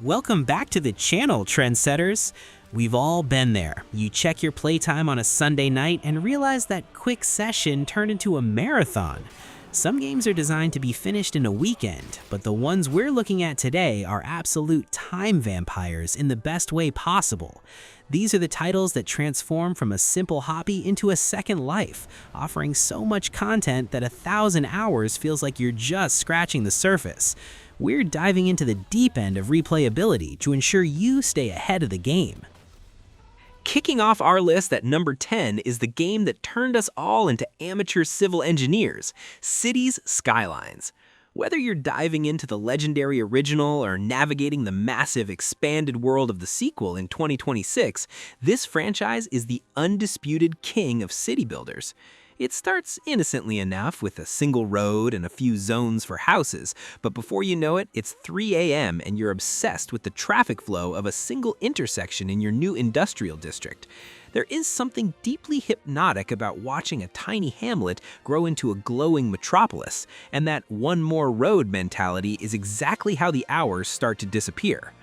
Welcome back to the channel, Trendsetters. We've all been there. You check your playtime on a Sunday night and realize that quick session turned into a marathon. Some games are designed to be finished in a weekend, but the ones we're looking at today are absolute time vampires in the best way possible. These are the titles that transform from a simple hobby into a second life, offering so much content that 1,000 hours feels like you're just scratching the surface. We're diving into the deep end of replayability to ensure you stay ahead of the game. Kicking off our list at number 10 is the game that turned us all into amateur civil engineers, Cities Skylines. Whether you're diving into the legendary original or navigating the massive expanded world of the sequel in 2026, this franchise is the undisputed king of city builders. It starts innocently enough with a single road and a few zones for houses, but before you know it, it's 3 a.m. and you're obsessed with the traffic flow of a single intersection in your new industrial district. There is something deeply hypnotic about watching a tiny hamlet grow into a glowing metropolis, and that one more road mentality is exactly how the hours start to disappear.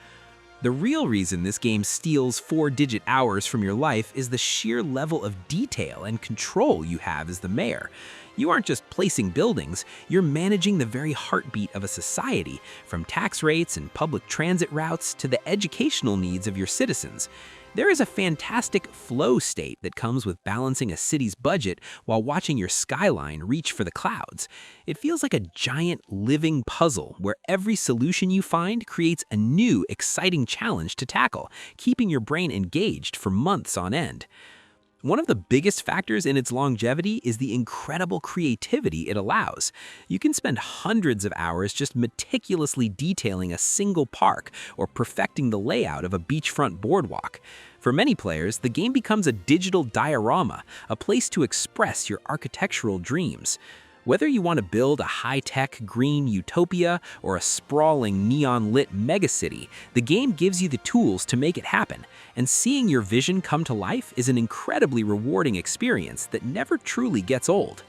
The real reason this game steals 4-digit hours from your life is the sheer level of detail and control you have as the mayor. You aren't just placing buildings, you're managing the very heartbeat of a society, from tax rates and public transit routes to the educational needs of your citizens. There is a fantastic flow state that comes with balancing a city's budget while watching your skyline reach for the clouds. It feels like a giant living puzzle where every solution you find creates a new, exciting challenge to tackle, keeping your brain engaged for months on end. One of the biggest factors in its longevity is the incredible creativity it allows. You can spend hundreds of hours just meticulously detailing a single park or perfecting the layout of a beachfront boardwalk. For many players, the game becomes a digital diorama, a place to express your architectural dreams. Whether you want to build a high-tech green utopia or a sprawling neon-lit megacity, the game gives you the tools to make it happen, and seeing your vision come to life is an incredibly rewarding experience that never truly gets old.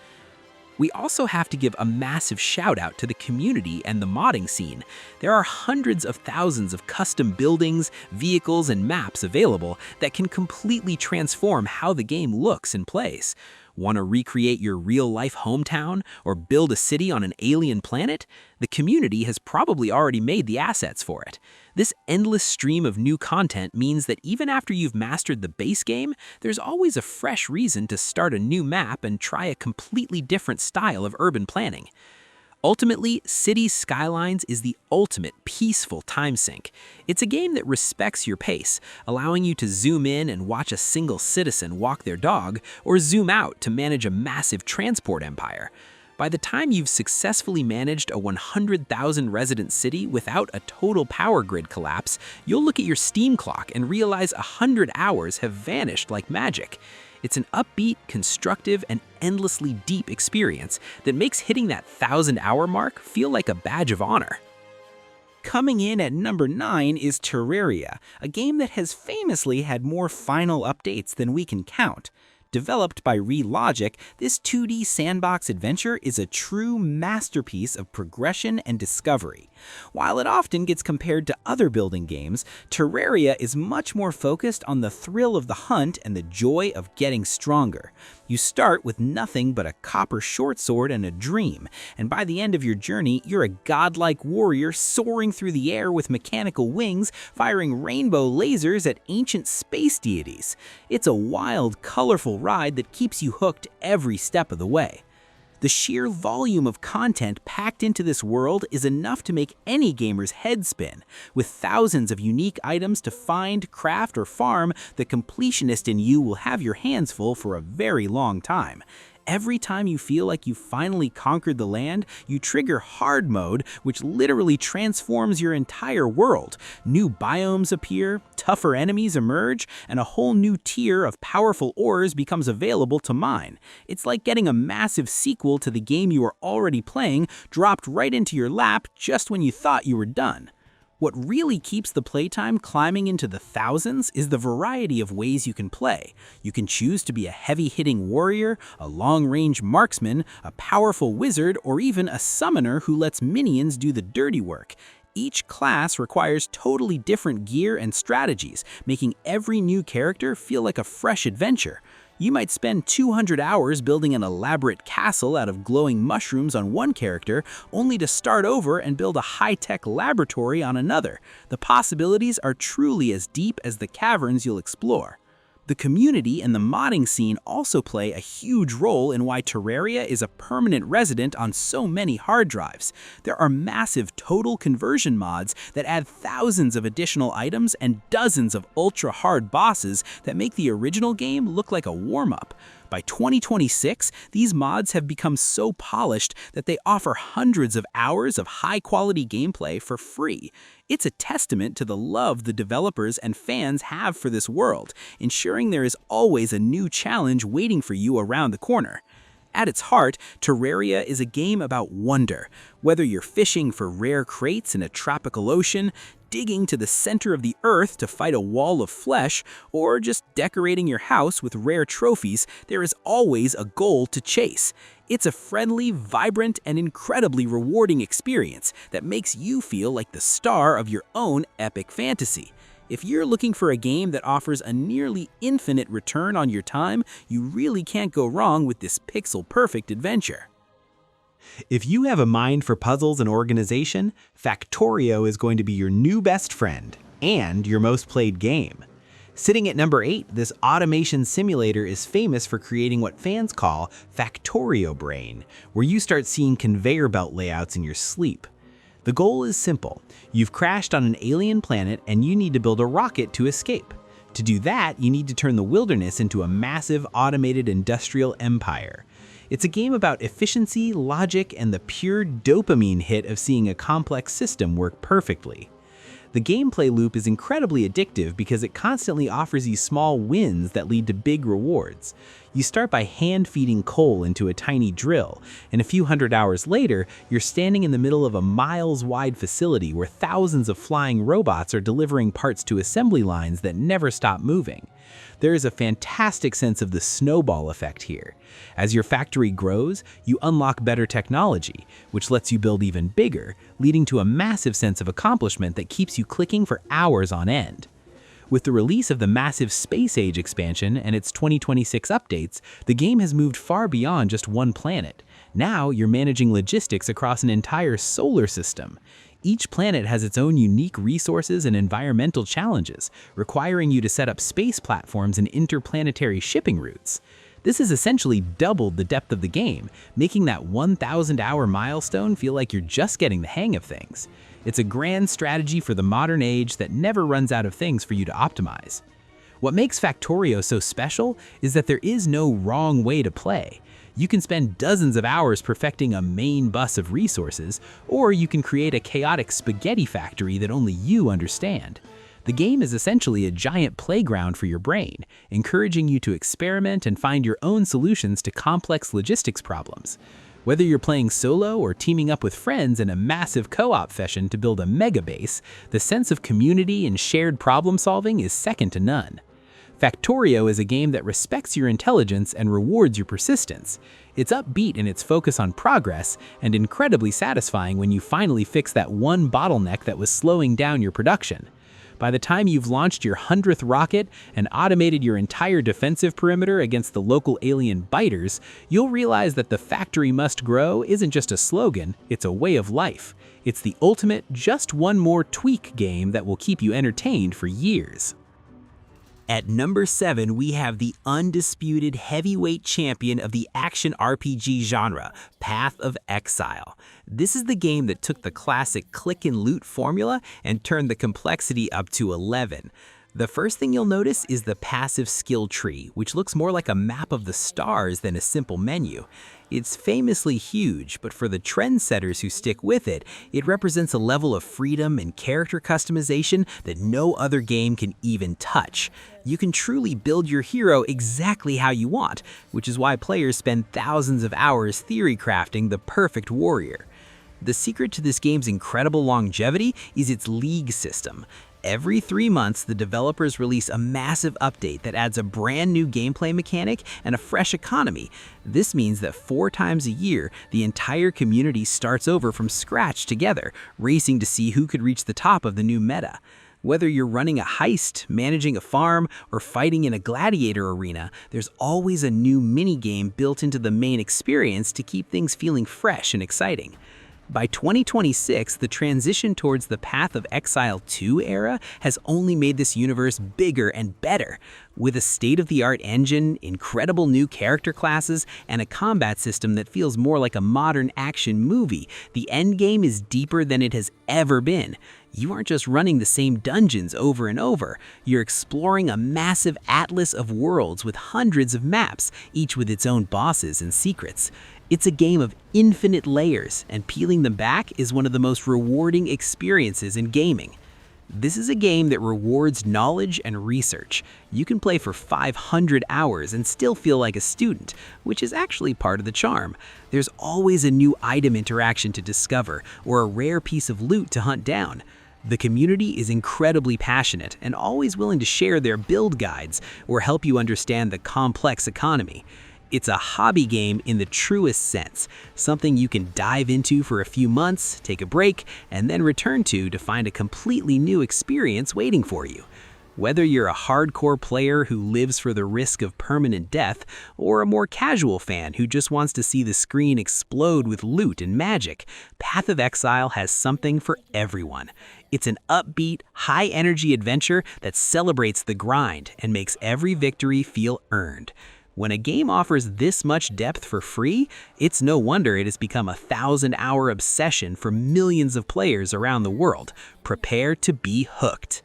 We also have to give a massive shout-out to the community and the modding scene. There are hundreds of thousands of custom buildings, vehicles, and maps available that can completely transform how the game looks and plays. Want to recreate your real-life hometown or build a city on an alien planet? The community has probably already made the assets for it. This endless stream of new content means that even after you've mastered the base game, there's always a fresh reason to start a new map and try a completely different style of urban planning. Ultimately, Cities Skylines is the ultimate peaceful time sink. It's a game that respects your pace, allowing you to zoom in and watch a single citizen walk their dog, or zoom out to manage a massive transport empire. By the time you've successfully managed a 100,000 resident city without a total power grid collapse, you'll look at your Steam clock and realize 100 hours have vanished like magic. It's an upbeat, constructive, and endlessly deep experience that makes hitting that 1,000-hour mark feel like a badge of honor. Coming in at number 9 is Terraria, a game that has famously had more final updates than we can count. Developed by Relogic, this 2D sandbox adventure is a true masterpiece of progression and discovery. While it often gets compared to other building games, Terraria is much more focused on the thrill of the hunt and the joy of getting stronger. You start with nothing but a copper short sword and a dream, and by the end of your journey, you're a godlike warrior soaring through the air with mechanical wings, firing rainbow lasers at ancient space deities. It's a wild, colorful ride that keeps you hooked every step of the way. The sheer volume of content packed into this world is enough to make any gamer's head spin. With thousands of unique items to find, craft, or farm, the completionist in you will have your hands full for a very long time. Every time you feel like you've finally conquered the land, you trigger hard mode, which literally transforms your entire world. New biomes appear, tougher enemies emerge, and a whole new tier of powerful ores becomes available to mine. It's like getting a massive sequel to the game you were already playing dropped right into your lap just when you thought you were done. What really keeps the playtime climbing into the thousands is the variety of ways you can play. You can choose to be a heavy-hitting warrior, a long-range marksman, a powerful wizard, or even a summoner who lets minions do the dirty work. Each class requires totally different gear and strategies, making every new character feel like a fresh adventure. You might spend 200 hours building an elaborate castle out of glowing mushrooms on one character, only to start over and build a high-tech laboratory on another. The possibilities are truly as deep as the caverns you'll explore. The community and the modding scene also play a huge role in why Terraria is a permanent resident on so many hard drives. There are massive total conversion mods that add thousands of additional items and dozens of ultra-hard bosses that make the original game look like a warm-up. By 2026, these mods have become so polished that they offer hundreds of hours of high-quality gameplay for free. It's a testament to the love the developers and fans have for this world, ensuring there is always a new challenge waiting for you around the corner. At its heart, Terraria is a game about wonder. Whether you're fishing for rare crates in a tropical ocean, digging to the center of the earth to fight a wall of flesh, or just decorating your house with rare trophies, there is always a goal to chase. It's a friendly, vibrant, and incredibly rewarding experience that makes you feel like the star of your own epic fantasy. If you're looking for a game that offers a nearly infinite return on your time, you really can't go wrong with this pixel-perfect adventure. If you have a mind for puzzles and organization, Factorio is going to be your new best friend and your most played game. Sitting at number 8, this automation simulator is famous for creating what fans call Factorio brain, where you start seeing conveyor belt layouts in your sleep. The goal is simple. You've crashed on an alien planet and you need to build a rocket to escape. To do that, you need to turn the wilderness into a massive automated industrial empire. It's a game about efficiency, logic, and the pure dopamine hit of seeing a complex system work perfectly. The gameplay loop is incredibly addictive because it constantly offers you small wins that lead to big rewards. You start by hand-feeding coal into a tiny drill, and a few hundred hours later, you're standing in the middle of a miles-wide facility where thousands of flying robots are delivering parts to assembly lines that never stop moving. There is a fantastic sense of the snowball effect here. As your factory grows, you unlock better technology, which lets you build even bigger, leading to a massive sense of accomplishment that keeps you clicking for hours on end. With the release of the massive Space Age expansion and its 2026 updates, the game has moved far beyond just one planet. Now you're managing logistics across an entire solar system. Each planet has its own unique resources and environmental challenges, requiring you to set up space platforms and interplanetary shipping routes. This has essentially doubled the depth of the game, making that 1,000-hour milestone feel like you're just getting the hang of things. It's a grand strategy for the modern age that never runs out of things for you to optimize. What makes Factorio so special is that there is no wrong way to play. You can spend dozens of hours perfecting a main bus of resources, or you can create a chaotic spaghetti factory that only you understand. The game is essentially a giant playground for your brain, encouraging you to experiment and find your own solutions to complex logistics problems. Whether you're playing solo or teaming up with friends in a massive co-op session to build a mega base, the sense of community and shared problem solving is second to none. Factorio is a game that respects your intelligence and rewards your persistence. It's upbeat in its focus on progress, and incredibly satisfying when you finally fix that one bottleneck that was slowing down your production. By the time you've launched your 100th rocket and automated your entire defensive perimeter against the local alien biters, you'll realize that the factory must grow isn't just a slogan, it's a way of life. It's the ultimate just one more tweak game that will keep you entertained for years. At number 7, we have the undisputed heavyweight champion of the action RPG genre, Path of Exile. This is the game that took the classic click and loot formula and turned the complexity up to 11. The first thing you'll notice is the passive skill tree, which looks more like a map of the stars than a simple menu. It's famously huge, but for the trendsetters who stick with it, it represents a level of freedom and character customization that no other game can even touch. You can truly build your hero exactly how you want, which is why players spend thousands of hours theory crafting the perfect warrior. The secret to this game's incredible longevity is its league system. Every 3 months, the developers release a massive update that adds a brand new gameplay mechanic and a fresh economy. This means that 4 times a year, the entire community starts over from scratch together, racing to see who could reach the top of the new meta. Whether you're running a heist, managing a farm, or fighting in a gladiator arena, there's always a new minigame built into the main experience to keep things feeling fresh and exciting. By 2026, the transition towards the Path of Exile 2 era has only made this universe bigger and better. With a state-of-the-art engine, incredible new character classes, and a combat system that feels more like a modern action movie, the endgame is deeper than it has ever been. You aren't just running the same dungeons over and over. You're exploring a massive atlas of worlds with hundreds of maps, each with its own bosses and secrets. It's a game of infinite layers, and peeling them back is one of the most rewarding experiences in gaming. This is a game that rewards knowledge and research. You can play for 500 hours and still feel like a student, which is actually part of the charm. There's always a new item interaction to discover or a rare piece of loot to hunt down. The community is incredibly passionate and always willing to share their build guides or help you understand the complex economy. It's a hobby game in the truest sense, something you can dive into for a few months, take a break, and then return to find a completely new experience waiting for you. Whether you're a hardcore player who lives for the risk of permanent death, or a more casual fan who just wants to see the screen explode with loot and magic, Path of Exile has something for everyone. It's an upbeat, high-energy adventure that celebrates the grind and makes every victory feel earned. When a game offers this much depth for free, it's no wonder it has become a 1,000-hour obsession for millions of players around the world. Prepare to be hooked.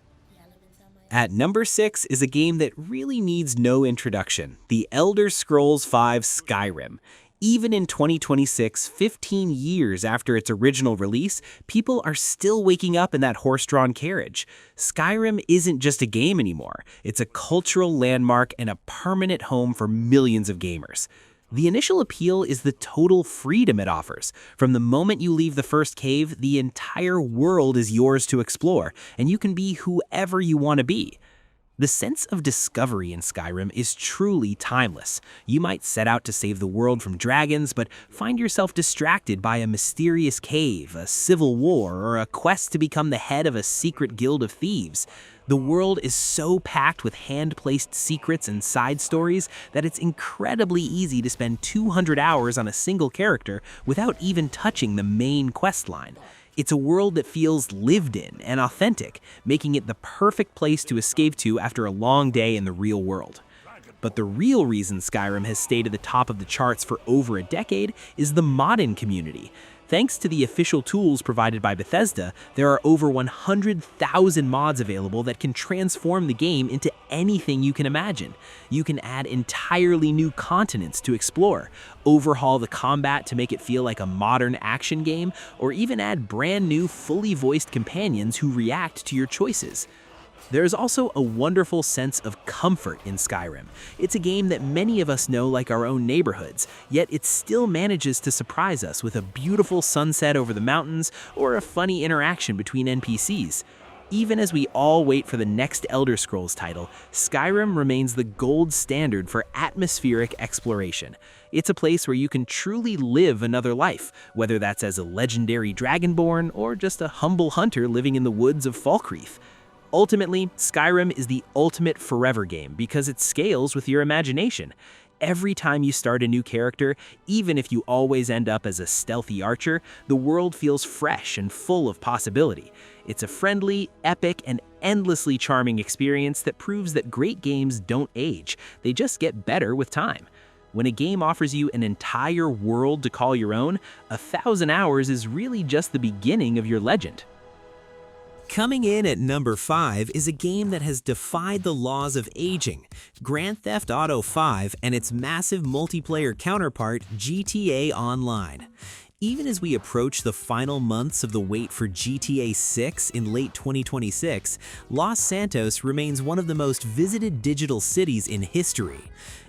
At number 6 is a game that really needs no introduction, The Elder Scrolls V Skyrim. Even in 2026, 15 years after its original release, people are still waking up in that horse-drawn carriage. Skyrim isn't just a game anymore. It's a cultural landmark and a permanent home for millions of gamers. The initial appeal is the total freedom it offers. From the moment you leave the first cave, the entire world is yours to explore, and you can be whoever you want to be. The sense of discovery in Skyrim is truly timeless. You might set out to save the world from dragons, but find yourself distracted by a mysterious cave, a civil war, or a quest to become the head of a secret guild of thieves. The world is so packed with hand-placed secrets and side stories that it's incredibly easy to spend 200 hours on a single character without even touching the main quest line. It's a world that feels lived in and authentic, making it the perfect place to escape to after a long day in the real world. But the real reason Skyrim has stayed at the top of the charts for over a decade is the modding community. Thanks to the official tools provided by Bethesda, there are over 100,000 mods available that can transform the game into anything you can imagine. You can add entirely new continents to explore, overhaul the combat to make it feel like a modern action game, or even add brand new, fully voiced companions who react to your choices. There is also a wonderful sense of comfort in Skyrim. It's a game that many of us know like our own neighborhoods, yet it still manages to surprise us with a beautiful sunset over the mountains or a funny interaction between NPCs. Even as we all wait for the next Elder Scrolls title, Skyrim remains the gold standard for atmospheric exploration. It's a place where you can truly live another life, whether that's as a legendary dragonborn or just a humble hunter living in the woods of Falkreath. Ultimately, Skyrim is the ultimate forever game because it scales with your imagination. Every time you start a new character, even if you always end up as a stealthy archer, the world feels fresh and full of possibility. It's a friendly, epic, and endlessly charming experience that proves that great games don't age. They just get better with time. When a game offers you an entire world to call your own, 1,000 hours is really just the beginning of your legend. Coming in at number 5 is a game that has defied the laws of aging, Grand Theft Auto V and its massive multiplayer counterpart GTA Online. Even as we approach the final months of the wait for GTA 6 in late 2026, Los Santos remains one of the most visited digital cities in history.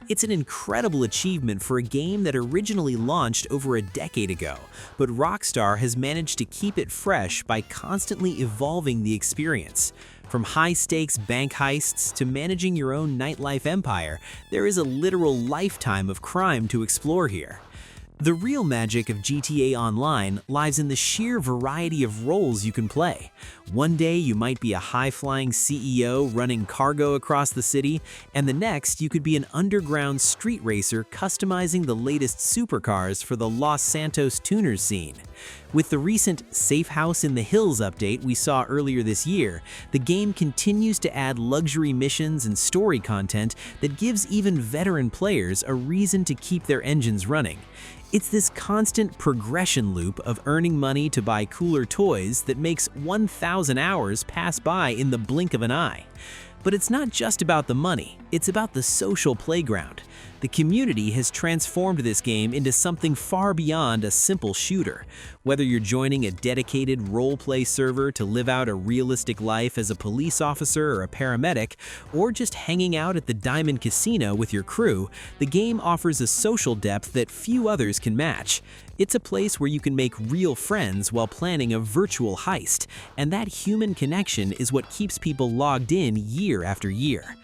It's an incredible achievement for a game that originally launched over a decade ago, but Rockstar has managed to keep it fresh by constantly evolving the experience. From high-stakes bank heists to managing your own nightlife empire, there is a literal lifetime of crime to explore here. The real magic of GTA Online lies in the sheer variety of roles you can play. One day you might be a high-flying CEO running cargo across the city, and the next you could be an underground street racer customizing the latest supercars for the Los Santos tuners scene. With the recent Safe House in the Hills update we saw earlier this year, the game continues to add luxury missions and story content that gives even veteran players a reason to keep their engines running. It's this constant progression loop of earning money to buy cooler toys that makes 1,000 hours pass by in the blink of an eye. But it's not just about the money, it's about the social playground. The community has transformed this game into something far beyond a simple shooter. Whether you're joining a dedicated roleplay server to live out a realistic life as a police officer or a paramedic, or just hanging out at the Diamond Casino with your crew, the game offers a social depth that few others can match. It's a place where you can make real friends while planning a virtual heist, and that human connection is what keeps people logged in year after year.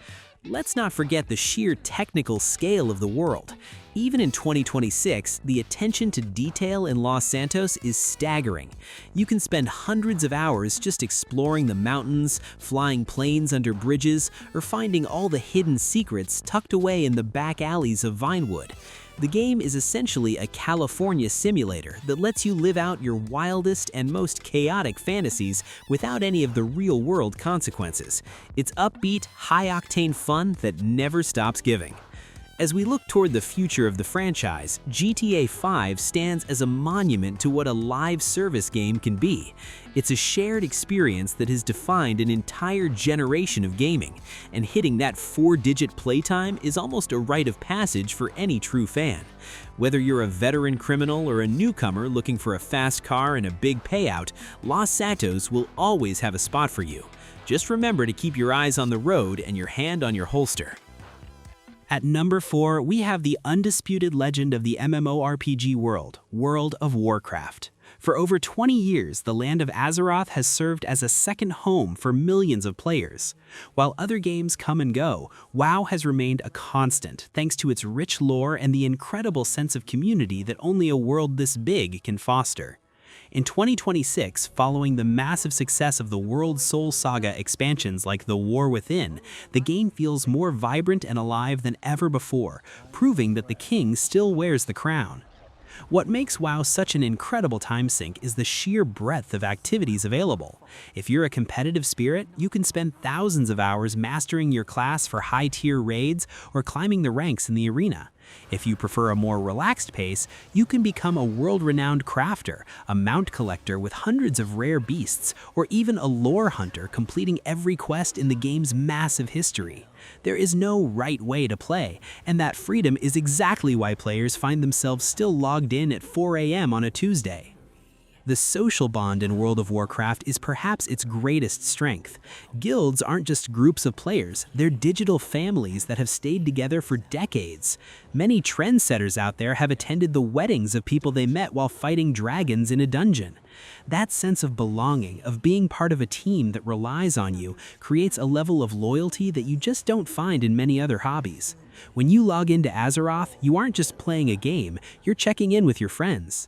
Let's not forget the sheer technical scale of the world. Even in 2026, the attention to detail in Los Santos is staggering. You can spend hundreds of hours just exploring the mountains, flying planes under bridges, or finding all the hidden secrets tucked away in the back alleys of Vinewood. The game is essentially a California simulator that lets you live out your wildest and most chaotic fantasies without any of the real-world consequences. It's upbeat, high-octane fun that never stops giving. As we look toward the future of the franchise, GTA 5 stands as a monument to what a live service game can be. It's a shared experience that has defined an entire generation of gaming, and hitting that 4-digit playtime is almost a rite of passage for any true fan. Whether you're a veteran criminal or a newcomer looking for a fast car and a big payout, Los Santos will always have a spot for you. Just remember to keep your eyes on the road and your hand on your holster. At number 4, we have the undisputed legend of the MMORPG world, World of Warcraft. For over 20 years, the land of Azeroth has served as a second home for millions of players. While other games come and go, WoW has remained a constant thanks to its rich lore and the incredible sense of community that only a world this big can foster. In 2026, following the massive success of the World Soul Saga expansions like The War Within, the game feels more vibrant and alive than ever before, proving that the king still wears the crown. What makes WoW such an incredible time sink is the sheer breadth of activities available. If you're a competitive spirit, you can spend thousands of hours mastering your class for high-tier raids or climbing the ranks in the arena. If you prefer a more relaxed pace, you can become a world-renowned crafter, a mount collector with hundreds of rare beasts, or even a lore hunter completing every quest in the game's massive history. There is no right way to play, and that freedom is exactly why players find themselves still logged in at 4 a.m. on a Tuesday. The social bond in World of Warcraft is perhaps its greatest strength. Guilds aren't just groups of players, they're digital families that have stayed together for decades. Many trendsetters out there have attended the weddings of people they met while fighting dragons in a dungeon. That sense of belonging, of being part of a team that relies on you, creates a level of loyalty that you just don't find in many other hobbies. When you log into Azeroth, you aren't just playing a game, you're checking in with your friends.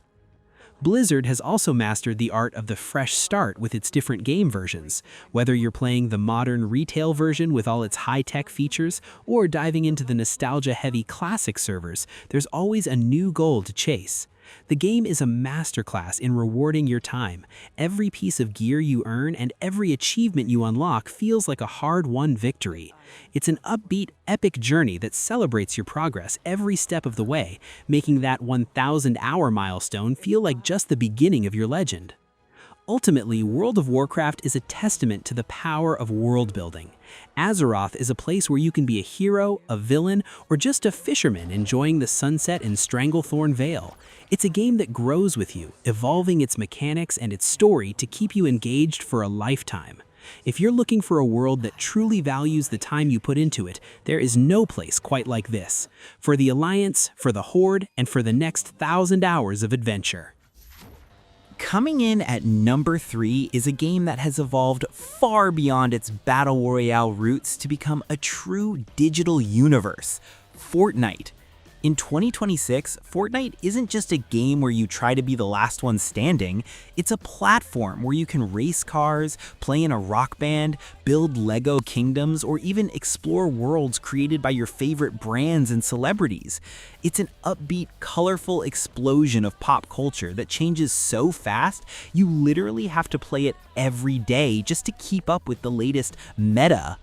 Blizzard has also mastered the art of the fresh start with its different game versions. Whether you're playing the modern retail version with all its high-tech features, or diving into the nostalgia-heavy classic servers, there's always a new goal to chase. The game is a masterclass in rewarding your time. Every piece of gear you earn and every achievement you unlock feels like a hard-won victory. It's an upbeat, epic journey that celebrates your progress every step of the way, making that 1,000-hour milestone feel like just the beginning of your legend. Ultimately, World of Warcraft is a testament to the power of world building. Azeroth is a place where you can be a hero, a villain, or just a fisherman enjoying the sunset in Stranglethorn Vale. It's a game that grows with you, evolving its mechanics and its story to keep you engaged for a lifetime. If you're looking for a world that truly values the time you put into it, there is no place quite like this. For the Alliance, for the Horde, and for the next 1,000 hours of adventure. Coming in at number 3 is a game that has evolved far beyond its battle royale roots to become a true digital universe, Fortnite. In 2026, Fortnite isn't just a game where you try to be the last one standing, it's a platform where you can race cars, play in a rock band, build Lego kingdoms, or even explore worlds created by your favorite brands and celebrities. It's an upbeat, colorful explosion of pop culture that changes so fast, you literally have to play it every day just to keep up with the latest meta.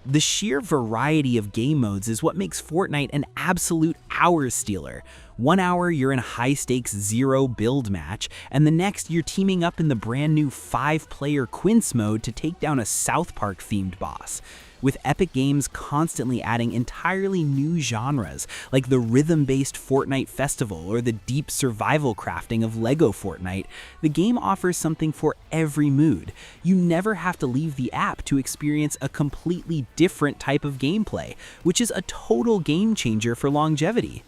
The sheer variety of game modes is what makes Fortnite an absolute hour stealer. 1 hour you're in a high-stakes zero build match, and the next you're teaming up in the brand new 5-player Quince mode to take down a South Park-themed boss. With Epic Games constantly adding entirely new genres, like the rhythm-based Fortnite Festival or the deep survival crafting of Lego Fortnite, the game offers something for every mood. You never have to leave the app to experience a completely different type of gameplay, which is a total game changer for longevity.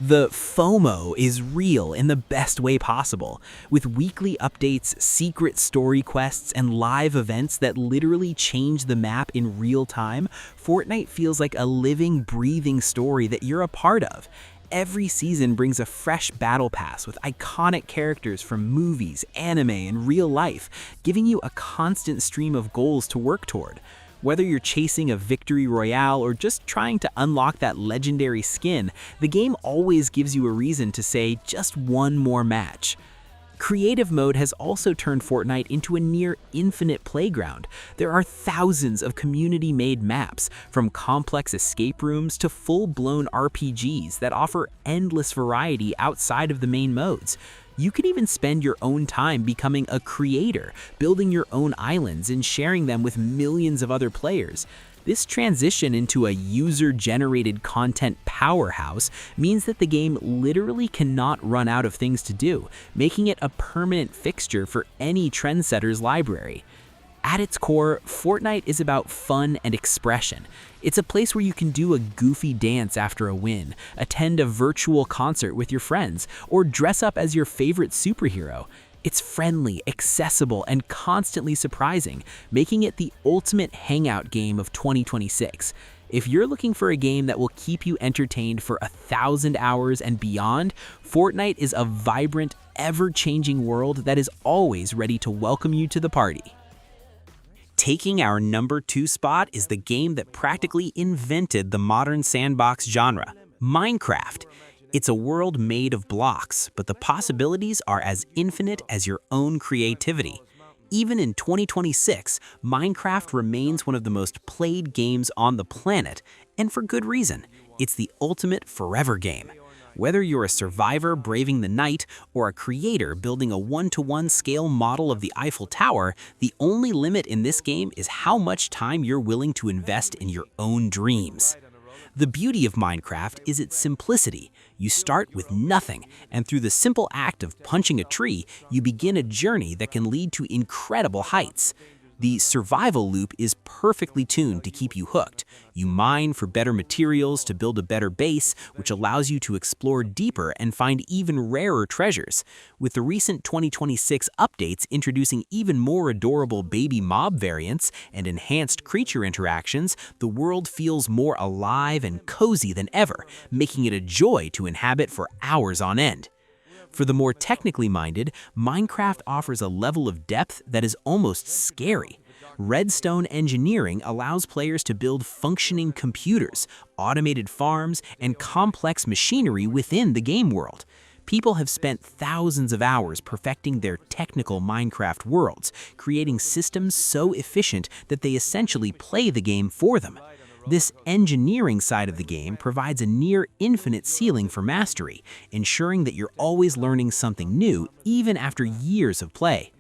The FOMO is real in the best way possible, with weekly updates, secret story quests, and live events that literally change the map in real time. Fortnite feels like a living, breathing story that you're a part of. Every season brings a fresh battle pass with iconic characters from movies, anime, and real life, giving you a constant stream of goals to work toward. Whether you're chasing a victory royale or just trying to unlock that legendary skin, the game always gives you a reason to say just one more match. Creative mode has also turned Fortnite into a near infinite playground. There are thousands of community-made maps, from complex escape rooms to full-blown RPGs that offer endless variety outside of the main modes. You can even spend your own time becoming a creator, building your own islands and sharing them with millions of other players. This transition into a user-generated content powerhouse means that the game literally cannot run out of things to do, making it a permanent fixture for any Trendsetters library. At its core, Fortnite is about fun and expression. It's a place where you can do a goofy dance after a win, attend a virtual concert with your friends, or dress up as your favorite superhero. It's friendly, accessible, and constantly surprising, making it the ultimate hangout game of 2026. If you're looking for a game that will keep you entertained for 1,000 hours and beyond, Fortnite is a vibrant, ever-changing world that is always ready to welcome you to the party. Taking our number 2 spot is the game that practically invented the modern sandbox genre, Minecraft. It's a world made of blocks, but the possibilities are as infinite as your own creativity. Even in 2026, Minecraft remains one of the most played games on the planet, and for good reason. It's the ultimate forever game. Whether you're a survivor braving the night or a creator building a 1-to-1 scale model of the Eiffel Tower, the only limit in this game is how much time you're willing to invest in your own dreams. The beauty of Minecraft is its simplicity. You start with nothing, and through the simple act of punching a tree, you begin a journey that can lead to incredible heights. The survival loop is perfectly tuned to keep you hooked. You mine for better materials to build a better base, which allows you to explore deeper and find even rarer treasures. With the recent 2026 updates introducing even more adorable baby mob variants and enhanced creature interactions, the world feels more alive and cozy than ever, making it a joy to inhabit for hours on end. For the more technically minded, Minecraft offers a level of depth that is almost scary. Redstone engineering allows players to build functioning computers, automated farms, and complex machinery within the game world. People have spent thousands of hours perfecting their technical Minecraft worlds, creating systems so efficient that they essentially play the game for them. This engineering side of the game provides a near-infinite ceiling for mastery, ensuring that you're always learning something new even after years of play.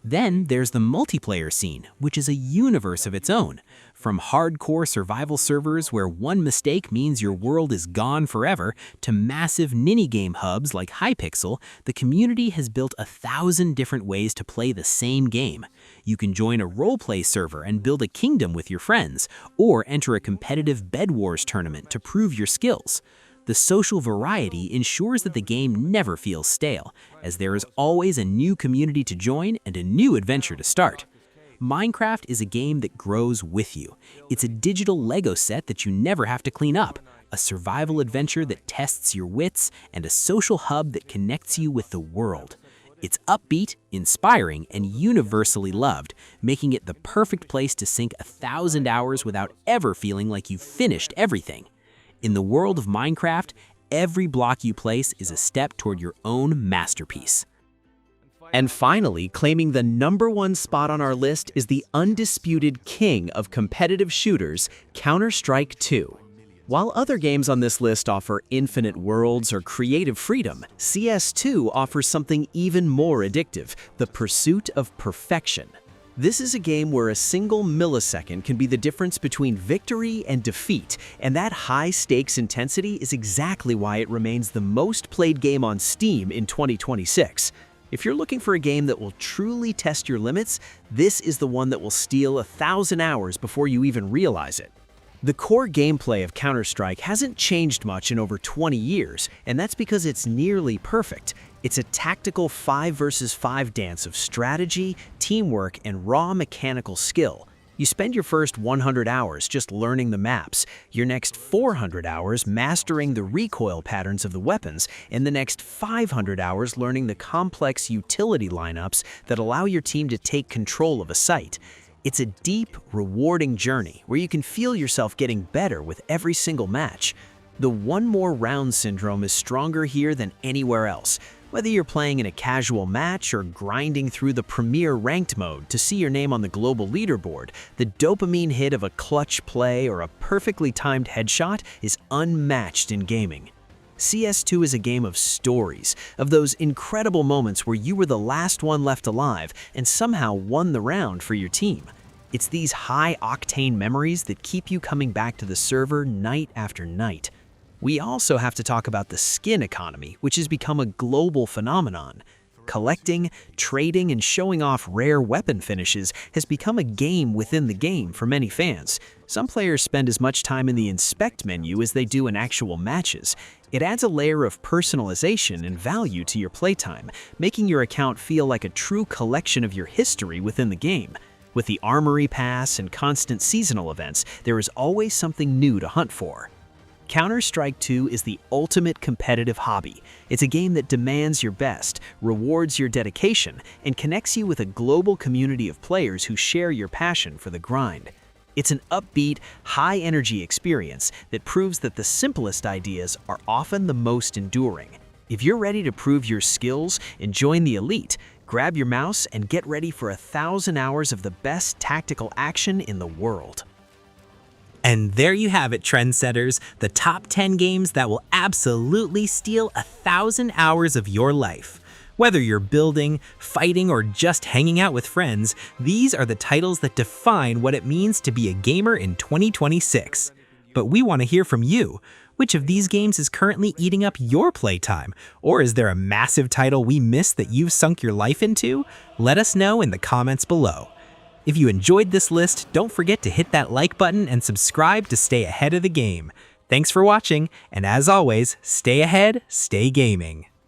Then there's the multiplayer scene, which is a universe of its own. From hardcore survival servers where one mistake means your world is gone forever, to massive ninny-game hubs like Hypixel, the community has built 1,000 different ways to play the same game. You can join a roleplay server and build a kingdom with your friends, or enter a competitive Bed Wars tournament to prove your skills. The social variety ensures that the game never feels stale, as there is always a new community to join and a new adventure to start. Minecraft is a game that grows with you. It's a digital Lego set that you never have to clean up, a survival adventure that tests your wits, and a social hub that connects you with the world. It's upbeat, inspiring, and universally loved, making it the perfect place to sink 1,000 hours without ever feeling like you've finished everything. In the world of Minecraft, every block you place is a step toward your own masterpiece. And finally, claiming the #1 spot on our list is the undisputed king of competitive shooters, Counter-Strike 2. While other games on this list offer infinite worlds or creative freedom, CS2 offers something even more addictive: the pursuit of perfection. This is a game where a single millisecond can be the difference between victory and defeat, and that high-stakes intensity is exactly why it remains the most played game on Steam in 2026. If you're looking for a game that will truly test your limits, this is the one that will steal 1,000 hours before you even realize it. The core gameplay of Counter-Strike hasn't changed much in over 20 years, and that's because it's nearly perfect. It's a tactical 5 versus 5 dance of strategy, teamwork, and raw mechanical skill. You spend your first 100 hours just learning the maps, your next 400 hours mastering the recoil patterns of the weapons, and the next 500 hours learning the complex utility lineups that allow your team to take control of a site. It's a deep, rewarding journey where you can feel yourself getting better with every single match. The one more round syndrome is stronger here than anywhere else. Whether you're playing in a casual match or grinding through the premier ranked mode to see your name on the global leaderboard, the dopamine hit of a clutch play or a perfectly timed headshot is unmatched in gaming. CS2 is a game of stories, of those incredible moments where you were the last one left alive and somehow won the round for your team. It's these high-octane memories that keep you coming back to the server night after night. We also have to talk about the skin economy, which has become a global phenomenon. Collecting, trading, and showing off rare weapon finishes has become a game within the game for many fans. Some players spend as much time in the inspect menu as they do in actual matches. It adds a layer of personalization and value to your playtime, making your account feel like a true collection of your history within the game. With the Armory Pass and constant seasonal events, there is always something new to hunt for. Counter-Strike 2 is the ultimate competitive hobby. It's a game that demands your best, rewards your dedication, and connects you with a global community of players who share your passion for the grind. It's an upbeat, high-energy experience that proves that the simplest ideas are often the most enduring. If you're ready to prove your skills and join the elite, grab your mouse and get ready for 1,000 hours of the best tactical action in the world. And there you have it, Trendsetters, the top 10 games that will absolutely steal 1,000 hours of your life. Whether you're building, fighting, or just hanging out with friends, these are the titles that define what it means to be a gamer in 2026. But we want to hear from you. Which of these games is currently eating up your playtime? Or is there a massive title we missed that you've sunk your life into? Let us know in the comments below. If you enjoyed this list, don't forget to hit that like button and subscribe to stay ahead of the game. Thanks for watching, and as always, stay ahead, stay gaming.